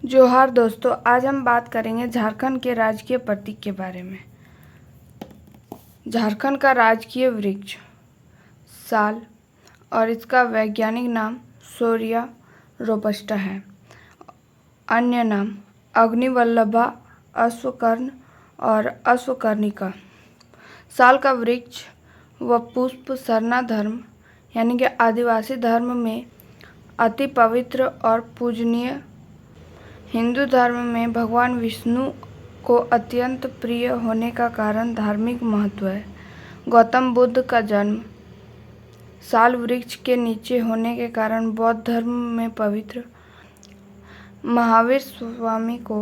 जोहार दोस्तों, आज हम बात करेंगे झारखंड के राजकीय प्रतीक के बारे में। झारखंड का राजकीय वृक्ष साल और इसका वैज्ञानिक नाम सोरिया रोबस्टा है। अन्य नाम अग्निवल्लभा, अश्वकर्ण और अश्वकर्णिका। साल का वृक्ष व पुष्प सरना धर्म यानी कि आदिवासी धर्म में अति पवित्र और पूजनीय, हिंदू धर्म में भगवान विष्णु को अत्यंत प्रिय होने का कारण धार्मिक महत्व है। गौतम बुद्ध का जन्म साल वृक्ष के नीचे होने के कारण बौद्ध धर्म में पवित्र, महावीर स्वामी को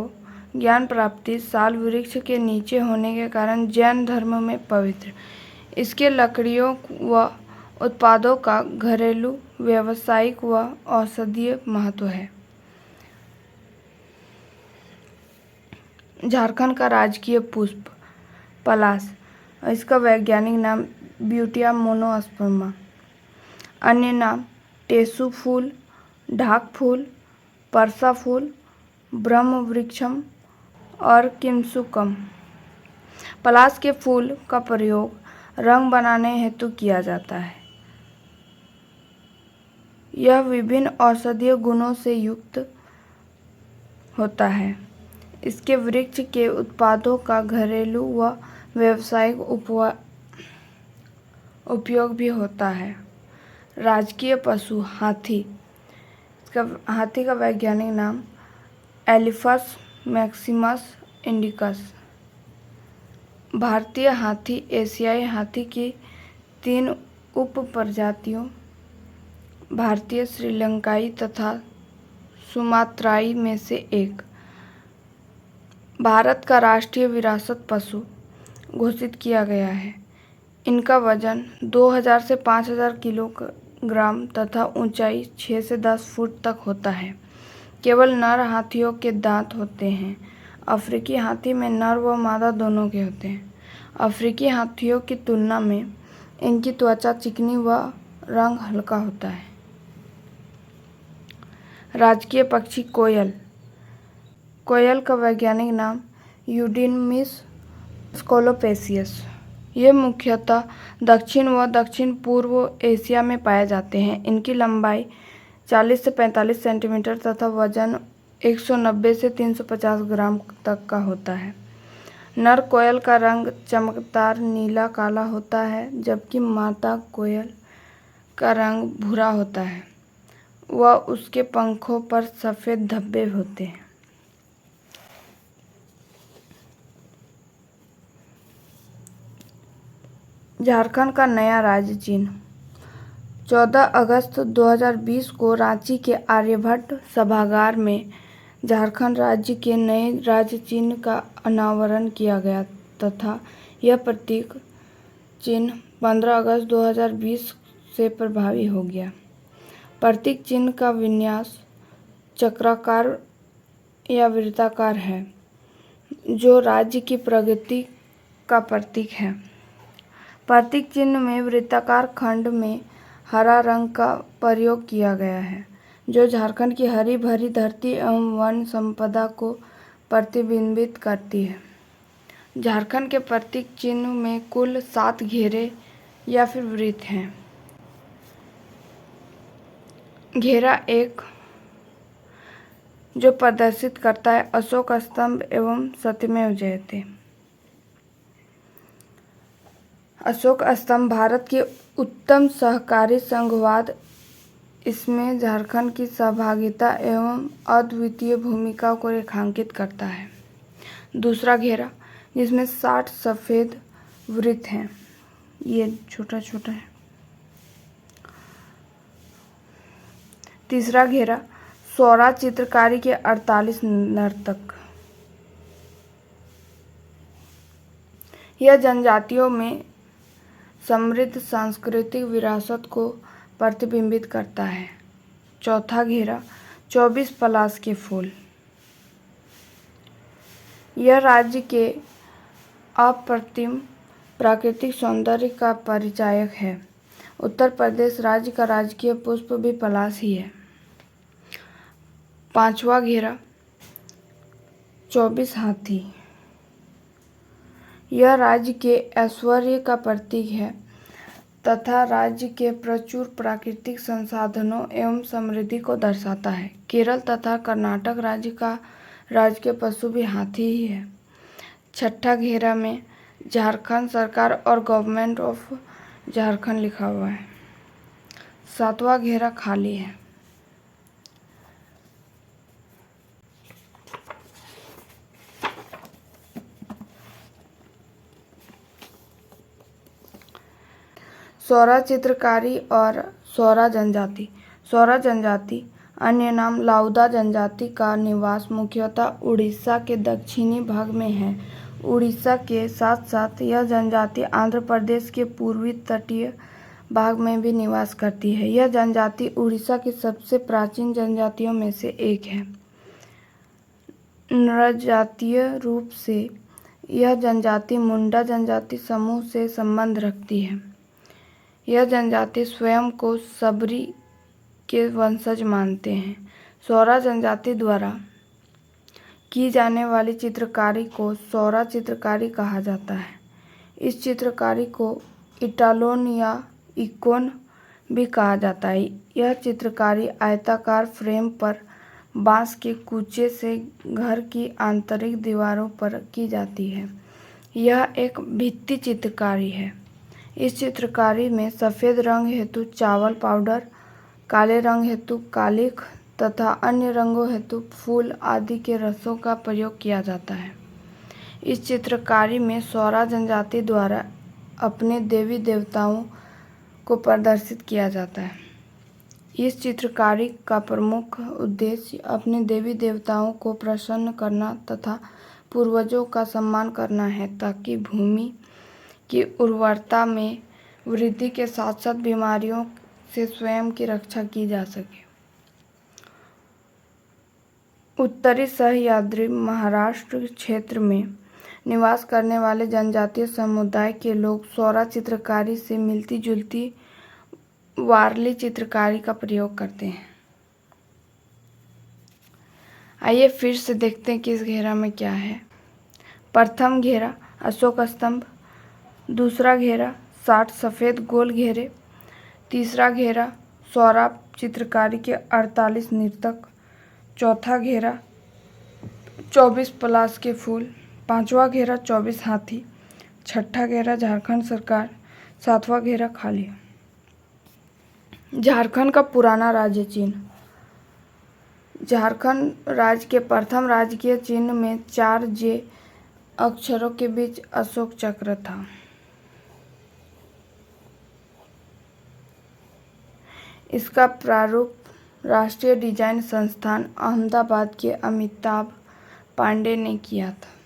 ज्ञान प्राप्ति साल वृक्ष के नीचे होने के कारण जैन धर्म में पवित्र। इसके लकड़ियों व उत्पादों का घरेलू, व्यावसायिक व औषधीय महत्व है। झारखंड का राजकीय पुष्प पलाश, इसका वैज्ञानिक नाम ब्यूटिया मोनोस्पर्मा। अन्य नाम टेसु फूल, ढाक फूल, परसा फूल, ब्रह्म वृक्षम और किमसुकम। पलाश के फूल का प्रयोग रंग बनाने हेतु किया जाता है। यह विभिन्न औषधीय गुणों से युक्त होता है। इसके वृक्ष के उत्पादों का घरेलू व व्यावसायिक उपयोग भी होता है। राजकीय पशु हाथी, हाथी का वैज्ञानिक नाम एलिफस मैक्सिमस इंडिकस। भारतीय हाथी एशियाई हाथी की 3 उप प्रजातियों भारतीय, श्रीलंकाई तथा सुमात्राई में से एक। भारत का राष्ट्रीय विरासत पशु घोषित किया गया है। इनका वजन 2000 से 5000 किलोग्राम तथा ऊंचाई 6 से 10 फुट तक होता है। केवल नर हाथियों के दांत होते हैं। अफ्रीकी हाथी में नर व मादा दोनों के होते हैं। अफ्रीकी हाथियों की तुलना में इनकी त्वचा चिकनी व रंग हल्का होता है। राजकीय पक्षी कोयल, कोयल का वैज्ञानिक नाम यूडिनमिस स्कोलोपेसियस। ये मुख्यतः दक्षिण व दक्षिण पूर्व एशिया में पाए जाते हैं। इनकी लंबाई 40 से 45 सेंटीमीटर तथा वजन 190 से 350 ग्राम तक का होता है। नर कोयल का रंग चमकदार नीला काला होता है, जबकि मादा कोयल का रंग भूरा होता है व उसके पंखों पर सफ़ेद धब्बे होते हैं। झारखंड का नया राज्य चिन्ह 14 अगस्त 2020 को रांची के आर्यभट्ट सभागार में झारखंड राज्य के नए राज्य चिन्ह का अनावरण किया गया तथा यह प्रतीक चिन्ह 15 अगस्त 2020 से प्रभावी हो गया। प्रतीक चिन्ह का विन्यास चक्राकार या वृत्ताकार है, जो राज्य की प्रगति का प्रतीक है। प्रतीक चिन्ह में वृत्ताकार खंड में हरा रंग का प्रयोग किया गया है, जो झारखंड की हरी भरी धरती एवं वन संपदा को प्रतिबिंबित करती है। झारखंड के प्रतीक चिन्ह में कुल 7 घेरे या फिर वृत्त हैं। घेरा 1 जो प्रदर्शित करता है अशोक स्तंभ एवं सत्यमेव जयते। अशोक स्तंभ भारत के उत्तम सहकारी संघवाद, इसमें झारखंड की सहभागिता एवं अद्वितीय भूमिका को रेखांकित करता है। दूसरा घेरा जिसमें 60 सफ़ेद वृत्त हैं, ये छोटा छोटा है। तीसरा घेरा सौरा चित्रकारी के 48 नर्तक। यह जनजातियों में समृद्ध सांस्कृतिक विरासत को प्रतिबिंबित करता है। चौथा घेरा 24 पलाश के फूल। यह राज्य के अप्रतिम प्राकृतिक सौंदर्य का परिचायक है। उत्तर प्रदेश राज्य का राजकीय पुष्प भी पलाश ही है। 5वां घेरा 24 हाथी। यह राज्य के ऐश्वर्य का प्रतीक है तथा राज्य के प्रचुर प्राकृतिक संसाधनों एवं समृद्धि को दर्शाता है। केरल तथा कर्नाटक राज्य का राजकीय पशु भी हाथी ही है। छठा घेरा में झारखंड सरकार और गवर्नमेंट ऑफ झारखंड लिखा हुआ है। सातवां घेरा खाली है। सौरा चित्रकारी और सौरा जनजाति। सौरा जनजाति अन्य नाम लाउदा जनजाति का निवास मुख्यतः उड़ीसा के दक्षिणी भाग में है। उड़ीसा के साथ साथ यह जनजाति आंध्र प्रदेश के पूर्वी तटीय भाग में भी निवास करती है। यह जनजाति उड़ीसा की सबसे प्राचीन जनजातियों में से एक है। नृजातीय रूप से यह जनजाति मुंडा जनजाति समूह से संबंध रखती है। यह जनजाति स्वयं को सबरी के वंशज मानते हैं। सौरा जनजाति द्वारा की जाने वाली चित्रकारी को सौरा चित्रकारी कहा जाता है। इस चित्रकारी को इटालोन या इकोन भी कहा जाता है। यह चित्रकारी आयताकार फ्रेम पर बांस के कूचे से घर की आंतरिक दीवारों पर की जाती है। यह एक भित्ति चित्रकारी है। इस चित्रकारी में सफ़ेद रंग हेतु चावल पाउडर, काले रंग हेतु कालिख तथा अन्य रंगों हेतु फूल आदि के रसों का प्रयोग किया जाता है। इस चित्रकारी में सौरा जनजाति द्वारा अपने देवी देवताओं को प्रदर्शित किया जाता है। इस चित्रकारी का प्रमुख उद्देश्य अपने देवी देवताओं को प्रसन्न करना तथा पूर्वजों का सम्मान करना है, ताकि भूमि की उर्वरता में वृद्धि के साथ साथ बीमारियों से स्वयं की रक्षा की जा सके। उत्तरी सह्याद्री महाराष्ट्र क्षेत्र में निवास करने वाले जनजातीय समुदाय के लोग सौरा चित्रकारी से मिलती जुलती वारली चित्रकारी का प्रयोग करते हैं। आइए फिर से देखते हैं कि इस घेरा में क्या है। प्रथम घेरा अशोक स्तंभ, दूसरा घेरा 60 सफ़ेद गोल घेरे, तीसरा घेरा सौरा चित्रकारी के 48 नर्तक, चौथा घेरा 24 पलाश के फूल, पांचवा घेरा 24 हाथी, छठा घेरा झारखंड सरकार, सातवां घेरा खाली। झारखंड का पुराना राज्य चिन्ह। झारखंड राज्य के प्रथम राजकीय चिन्ह में 4 जे अक्षरों के बीच अशोक चक्र था। इसका प्रारूप राष्ट्रीय डिजाइन संस्थान अहमदाबाद के अमिताभ पांडे ने किया था।